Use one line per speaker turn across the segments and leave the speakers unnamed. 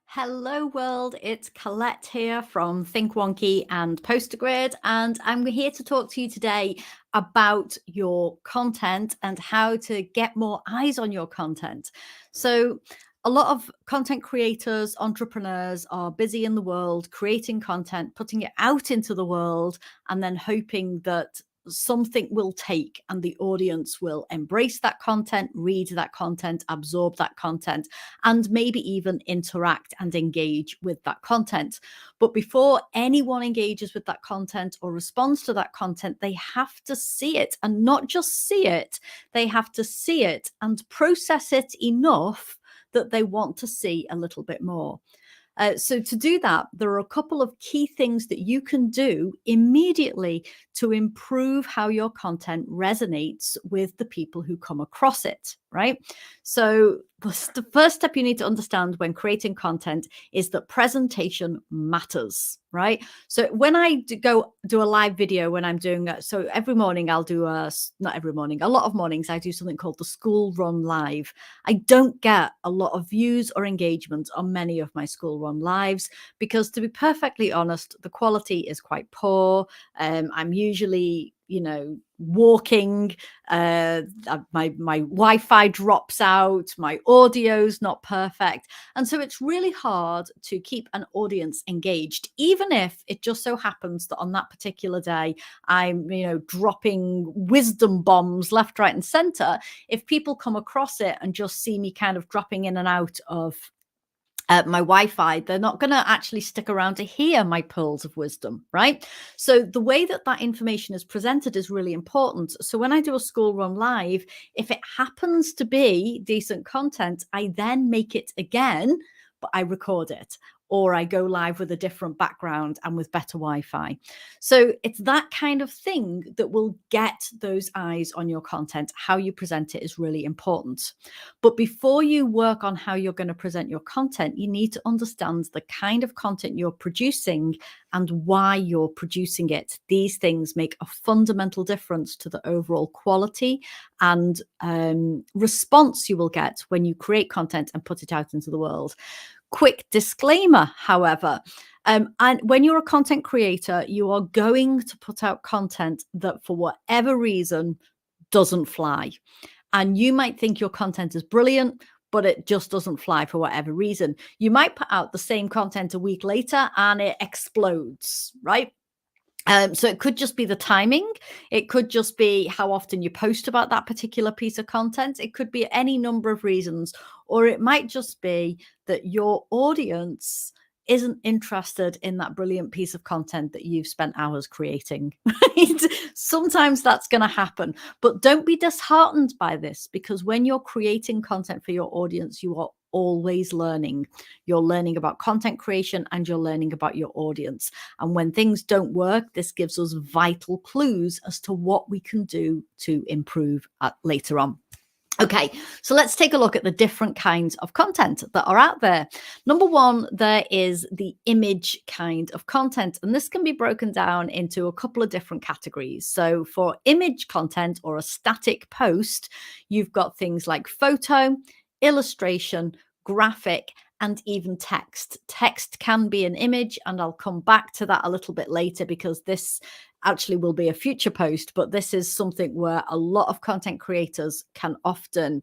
Hello world, it's Colette here from Think Wonky and Postergrid, and I'm here to talk to you today about your content and how to get more eyes on your content. So, a lot of content creators, entrepreneurs are busy in the world creating content, putting it out into the world, and then hoping that something will take and the audience will embrace that content, read that content, absorb that content, and maybe even interact and engage with that content. But before anyone engages with that content or responds to that content, they have to see it, and not just see it, they have to see it and process it enough that they want to see a little bit more. So to do that, there are a couple of key things that you can do immediately to improve how your content resonates with the people who come across it, right? So the first step you need to understand when creating content is that presentation matters, right? So when I go do a live video, when I'm doing so every morning I'll do not every morning, a lot of mornings I do something called the school run live. I don't get a lot of views or engagement on many of my school run lives because, to be perfectly honest, the quality is quite poor. I'm usually, walking. My Wi-Fi drops out. My audio's not perfect, and so it's really hard to keep an audience engaged, even if it just so happens that on that particular day I'm, dropping wisdom bombs left, right, and center. If people come across it and just see me kind of dropping in and out of my Wi-Fi, they're not going to actually stick around to hear my pearls of wisdom, right? So the way that that information is presented is really important. So when I do a school run live, if it happens to be decent content, I then make it again, but I record it, or I go live with a different background and with better Wi-Fi. So it's that kind of thing that will get those eyes on your content. How you present it is really important. But before you work on how you're going to present your content, you need to understand the kind of content you're producing and why you're producing it. These things make a fundamental difference to the overall quality and response you will get when you create content and put it out into the world. Quick disclaimer, however, and when you're a content creator, you are going to put out content that, for whatever reason, doesn't fly. And you might think your content is brilliant, but it just doesn't fly for whatever reason. You might put out the same content a week later and it explodes, right? So it could just be the timing. It could just be how often you post about that particular piece of content. It could be any number of reasons, or it might just be that your audience isn't interested in that brilliant piece of content that you've spent hours creating. Right? Sometimes that's going to happen, but don't be disheartened by this, because when you're creating content for your audience, you are always learning. You're learning about content creation and you're learning about your audience. And when things don't work, this gives us vital clues as to what we can do to improve later on. Okay, so let's take a look at the different kinds of content that are out there. Number one, there is the image kind of content, and this can be broken down into a couple of different categories. So for image content or a static post, you've got things like photo, illustration, graphic, and even text. Text can be an image, and I'll come back to that a little bit later because this actually will be a future post, but this is something where a lot of content creators can often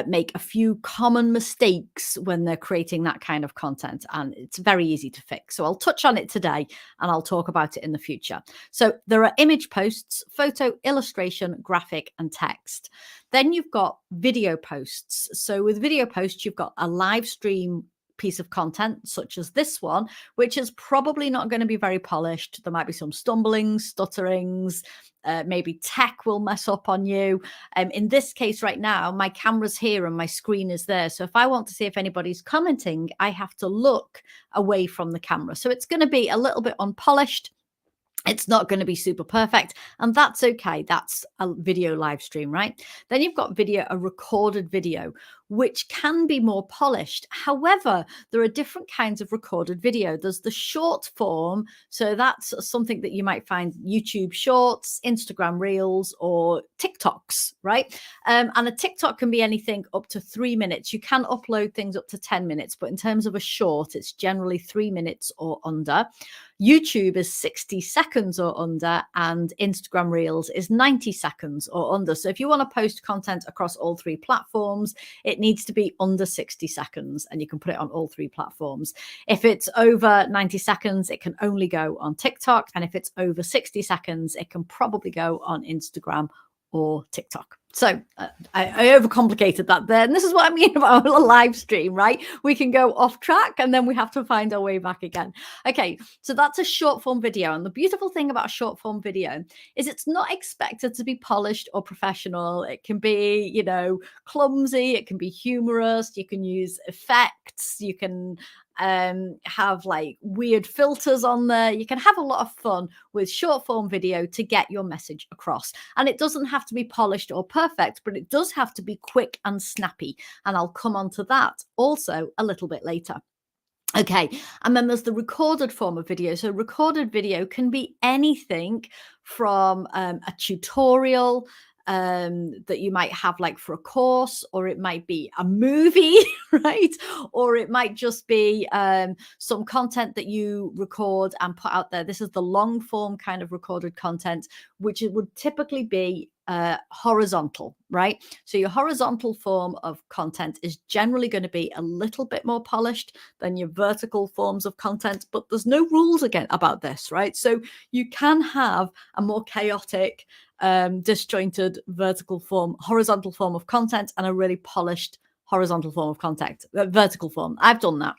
make a few common mistakes when they're creating that kind of content, and it's very easy to fix. So I'll touch on it today and I'll talk about it in the future. So there are image posts, photo, illustration, graphic, and text. Then you've got video posts. So with video posts, you've got a live stream piece of content such as this one, which is probably not going to be very polished. There might be some stumblings, stutterings, maybe tech will mess up on you. In this case right now, my camera's here and my screen is there. So if I want to see if anybody's commenting, I have to look away from the camera. So it's going to be a little bit unpolished. It's not going to be super perfect, and that's okay. That's a video live stream, right? Then you've got video, a recorded video, which can be more polished. However, there are different kinds of recorded video. There's the short form. So that's something that you might find YouTube Shorts, Instagram Reels, or TikToks, right? And a TikTok can be anything up to 3 minutes. You can upload things up to 10 minutes, but in terms of a short, it's generally 3 minutes or under. YouTube is 60 seconds or under, and Instagram Reels is 90 seconds or under. So if you want to post content across all three platforms, it needs to be under 60 seconds, and you can put it on all three platforms. If it's over 90 seconds, it can only go on TikTok. And if it's over 60 seconds, it can probably go on Instagram or TikTok. So I overcomplicated that there. And this is what I mean about a live stream, right? We can go off track and then we have to find our way back again. Okay, so that's a short form video. And the beautiful thing about a short form video is it's not expected to be polished or professional. It can be, clumsy. It can be humorous. You can use effects. You can have like weird filters on there. You can have a lot of fun with short form video to get your message across. And it doesn't have to be polished or perfect, but it does have to be quick and snappy. And I'll come on to that also a little bit later. Okay, and then there's the recorded form of video. So recorded video can be anything from a tutorial that you might have like for a course, or it might be a movie, right? Or it might just be some content that you record and put out there. This is the long form kind of recorded content, which it would typically be horizontal, right? So your horizontal form of content is generally going to be a little bit more polished than your vertical forms of content, but there's no rules again about this, right? So you can have a more chaotic, disjointed horizontal form of content, and a really polished horizontal form of content, vertical form. I've done that.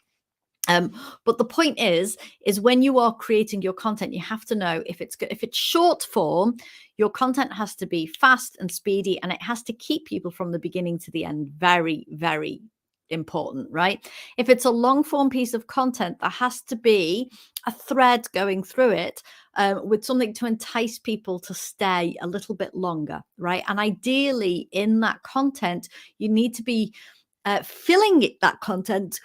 But the point is when you are creating your content, you have to know if it's short form, your content has to be fast and speedy, and it has to keep people from the beginning to the end. Very, very important, right? If it's a long form piece of content, there has to be a thread going through it with something to entice people to stay a little bit longer, right? And ideally in that content, you need to be filling that content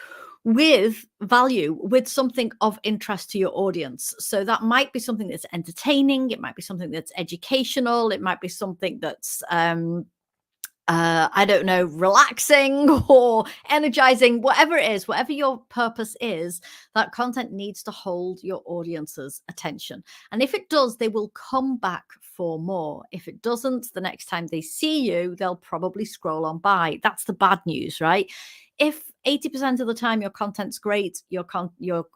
with value, with something of interest to your audience. So that might be something that's entertaining. It might be something that's educational. It might be something that's, I don't know, relaxing or energizing, whatever it is, whatever your purpose is, that content needs to hold your audience's attention. And if it does, they will come back for more. If it doesn't, the next time they see you, they'll probably scroll on by. That's the bad news, right? If 80% of the time your content's great, your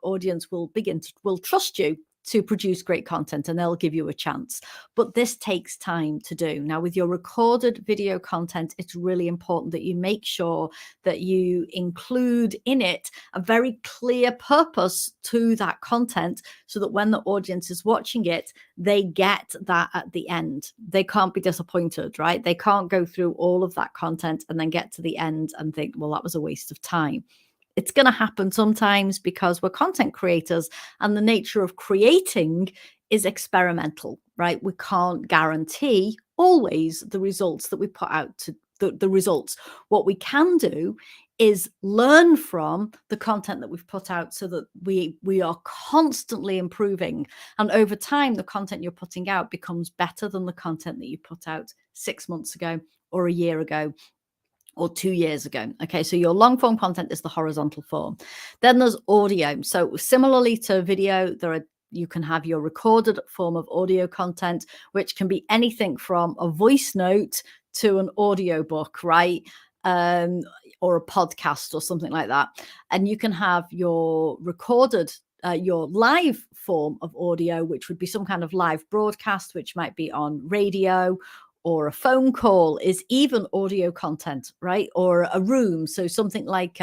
audience will trust you to produce great content, and they'll give you a chance. But this takes time to do. Now, with your recorded video content, it's really important that you make sure that you include in it a very clear purpose to that content, so that when the audience is watching it, they get that at the end. They can't be disappointed, right? They can't go through all of that content and then get to the end and think, well, that was a waste of time. It's going to happen sometimes because we're content creators, and the nature of creating is experimental, right? We can't guarantee always the results that we put out to the results. What we can do is learn from the content that we've put out, so that we are constantly improving. And over time, the content you're putting out becomes better than the content that you put out 6 months ago or a year ago or 2 years ago. Okay, so your long form content is the horizontal form. Then there's audio. So similarly to video, you can have your recorded form of audio content, which can be anything from a voice note to an audio book, right? Or a podcast or something like that. And you can have your recorded your live form of audio, which would be some kind of live broadcast, which might be on radio, or a phone call is even audio content, right? Or a room, so something like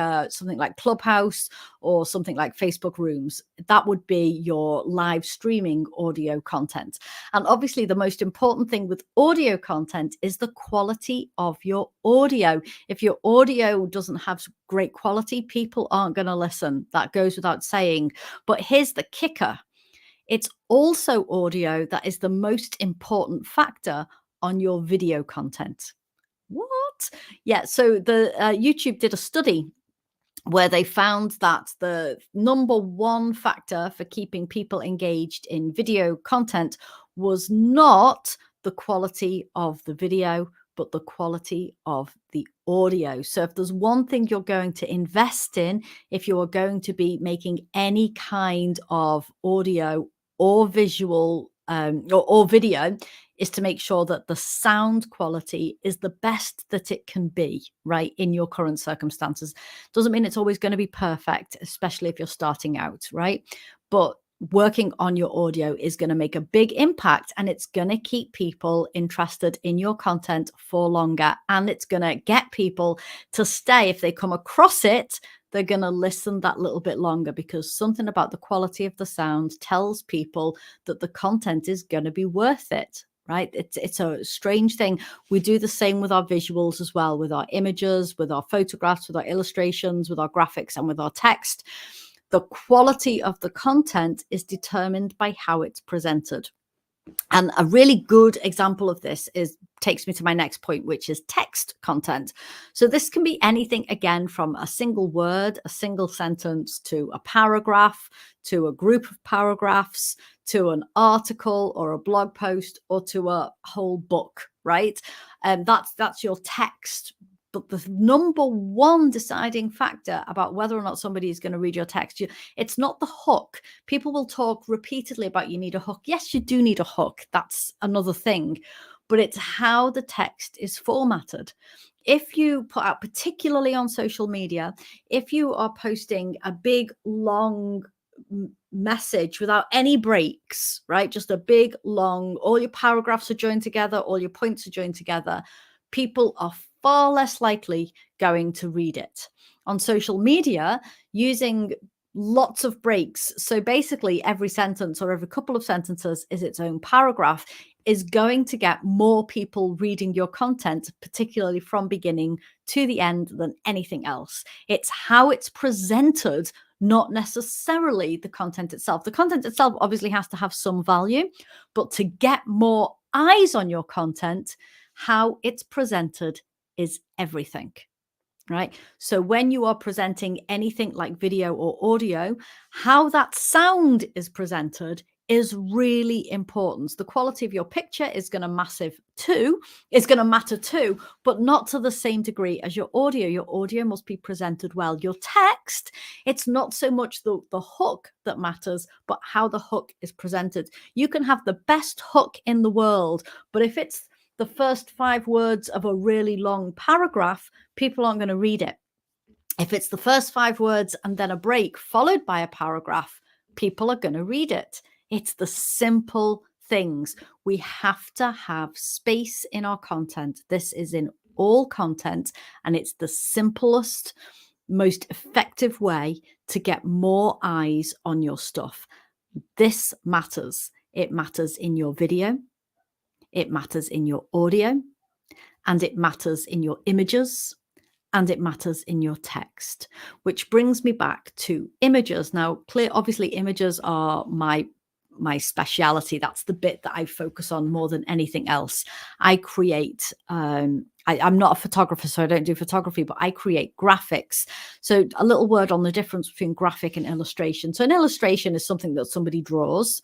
Clubhouse or something like Facebook Rooms. That would be your live streaming audio content. And obviously, the most important thing with audio content is the quality of your audio. If your audio doesn't have great quality, people aren't going to listen. That goes without saying. But here's the kicker: it's also audio that is the most important factor on your video content. What? What? Yeah, so the YouTube did a study where they found that the number one factor for keeping people engaged in video content was not the quality of the video, but the quality of the audio. So if there's one thing you're going to invest in, if you are going to be making any kind of audio or visual or video, is to make sure that the sound quality is the best that it can be, right, in your current circumstances. Doesn't mean it's always going to be perfect, especially if you're starting out, right? But working on your audio is going to make a big impact, and it's going to keep people interested in your content for longer, and it's going to get people to stay. If they come across it, they're going to listen that little bit longer, because something about the quality of the sound tells people that the content is going to be worth it. Right? It's a strange thing. We do the same with our visuals as well, with our images, with our photographs, with our illustrations, with our graphics, and with our text. The quality of the content is determined by how it's presented. And a really good example of this takes me to my next point, which is text content. So this can be anything, again, from a single word, a single sentence, to a paragraph, to a group of paragraphs, to an article or a blog post, or to a whole book, right? And that's your text. But the number one deciding factor about whether or not somebody is going to read your text, it's not the hook. People will talk repeatedly about you need a hook. Yes, you do need a hook. That's another thing. But it's how the text is formatted. If you put out, particularly on social media, if you are posting a big, long message without any breaks, right? Just a big, long, all your paragraphs are joined together, all your points are joined together, people are far less likely going to read it. On social media, using lots of breaks, so basically every sentence or every couple of sentences is its own paragraph, is going to get more people reading your content, particularly from beginning to the end, than anything else. It's how it's presented, not necessarily the content itself. The content itself obviously has to have some value, but to get more eyes on your content, how it's presented is everything, right? So when you are presenting anything like video or audio, how that sound is presented is really important. The quality of your picture is going to matter too, but not to the same degree as your audio. Your audio must be presented well. Your text, it's not so much the hook that matters, but how the hook is presented. You can have the best hook in the world, but if it's the first 5 words of a really long paragraph, people aren't going to read it. If it's the first 5 words and then a break followed by a paragraph, people are going to read it. It's the simple things. We have to have space in our content. This is in all content, and it's the simplest, most effective way to get more eyes on your stuff. This matters. It matters in your video. It matters in your audio, and it matters in your images, and it matters in your text, which brings me back to images. Now, obviously, images are my speciality. That's the bit that I focus on more than anything else. I create, I'm not a photographer, so I don't do photography, but I create graphics. So a little word on the difference between graphic and illustration. So an illustration is something that somebody draws.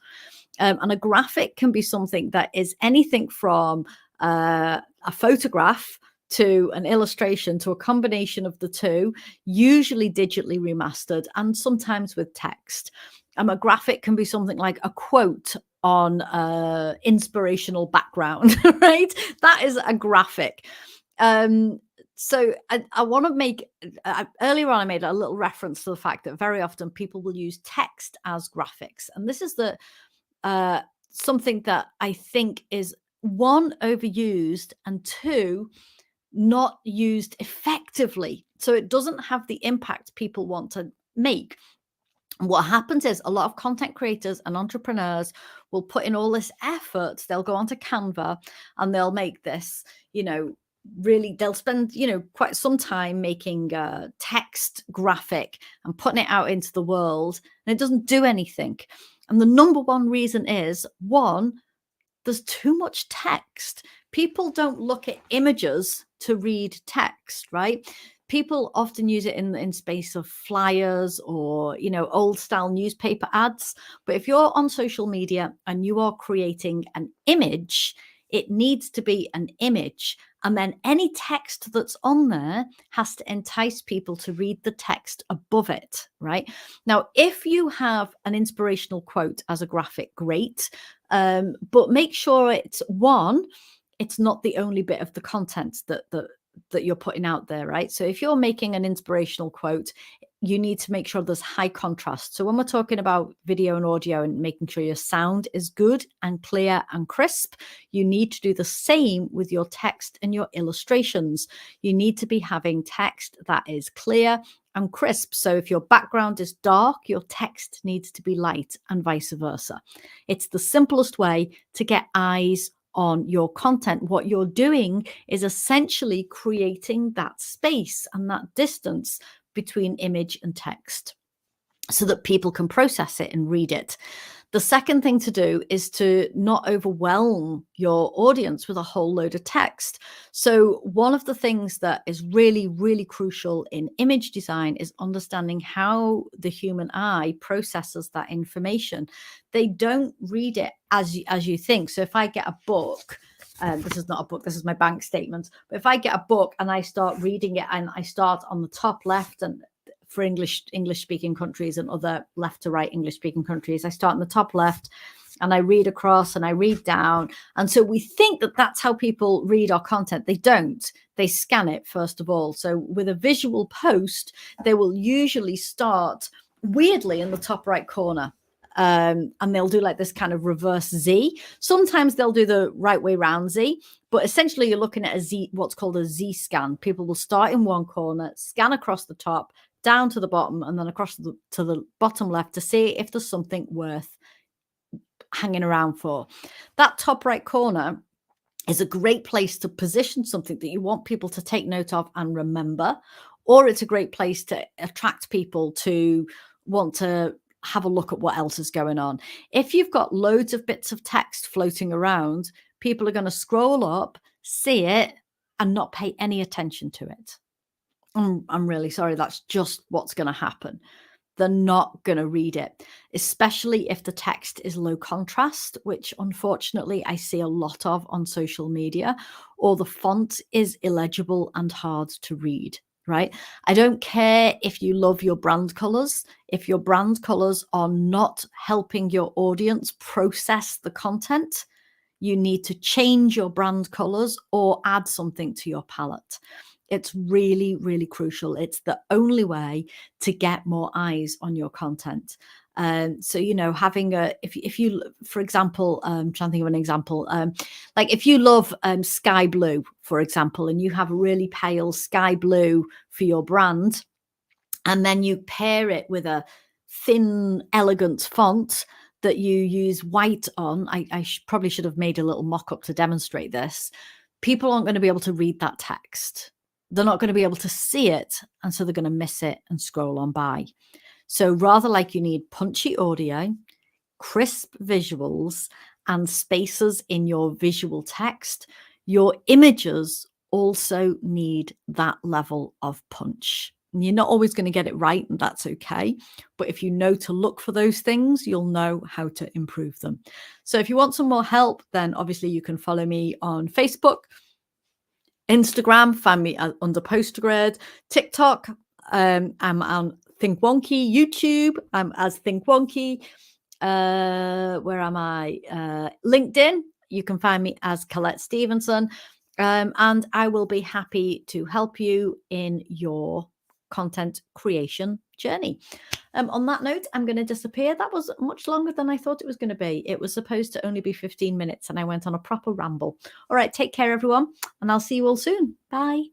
And a graphic can be something that is anything from a photograph to an illustration, to a combination of the two, usually digitally remastered, and sometimes with text. A graphic can be something like a quote on an inspirational background, right? That is a graphic. So I want to make, earlier on I made a little reference to the fact that very often people will use text as graphics. And this is something that I think is, one, overused, and two, not used effectively. So it doesn't have the impact people want to make. And what happens is a lot of content creators and entrepreneurs will put in all this effort. They'll go onto Canva and they'll make this, really, they'll spend, quite some time making a text graphic and putting it out into the world, and it doesn't do anything. And the number one reason is, one, there's too much text. People don't look at images to read text, right? People often use it in space of flyers or, old style newspaper ads. But if you're on social media and you are creating an image, it needs to be an image. And then any text that's on there has to entice people to read the text above it, right? Now, if you have an inspirational quote as a graphic, great. But make sure it's not the only bit of the content that you're putting out there, right? So if you're making an inspirational quote, you need to make sure there's high contrast. So when we're talking about video and audio and making sure your sound is good and clear and crisp, you need to do the same with your text and your illustrations. You need to be having text that is clear and crisp. So if your background is dark, your text needs to be light, and vice versa. It's the simplest way to get eyes on your content. What you're doing is essentially creating that space and that distance between image and text so that people can process it and read it. The second thing to do is to not overwhelm your audience with a whole load of text. So one of the things that is really, really crucial in image design is understanding how the human eye processes that information. They don't read it as you think. So if I get a book, this is not a book, this is my bank statement. But if I get a book and I start reading it and I start on the top left, and for English speaking countries and other left to right English speaking countries, I start in the top left and I read across and I read down. And so we think that that's how people read our content. They don't. They scan it first of all. So with a visual post, they will usually start weirdly in the top right corner. And they'll do like this kind of reverse Z. Sometimes they'll do the right way round Z, but essentially you're looking at a Z, what's called a Z scan. People will start in one corner, scan across the top, down to the bottom, and then across to the bottom left to see if there's something worth hanging around for. That top right corner is a great place to position something that you want people to take note of and remember, or it's a great place to attract people to want to have a look at what else is going on. If you've got loads of bits of text floating around, people are going to scroll up, see it, and not pay any attention to it. I'm really sorry. That's just what's going to happen. They're not going to read it, especially if the text is low contrast, which unfortunately I see a lot of on social media, or the font is illegible and hard to read, right? I don't care if you love your brand colors. If your brand colors are not helping your audience process the content, you need to change your brand colors or add something to your palette. It's really, really crucial. It's the only way to get more eyes on your content. So, having if you, for example, trying to think of an example, like if you love sky blue, for example, and you have a really pale sky blue for your brand, and then you pair it with a thin, elegant font that you use white on. I probably should have made a little mock-up to demonstrate this. People aren't going to be able to read that text. They're not going to be able to see it, and so they're going to miss it and scroll on by. So rather like you need punchy audio, crisp visuals, and spaces in your visual text, your images also need that level of punch. And you're not always going to get it right, and that's okay. But if you know to look for those things, you'll know how to improve them. So if you want some more help, then obviously you can follow me on Facebook, Instagram, find me under Postgrad, TikTok, I'm on Think Wonky, YouTube, I'm as Think Wonky. Where am I? LinkedIn, you can find me as Colette Stevenson, and I will be happy to help you in your content creation journey. On that note, I'm going to disappear. That was much longer than I thought it was going to be. It was supposed to only be 15 minutes and I went on a proper ramble. All right, take care, everyone, and I'll see you all soon. Bye.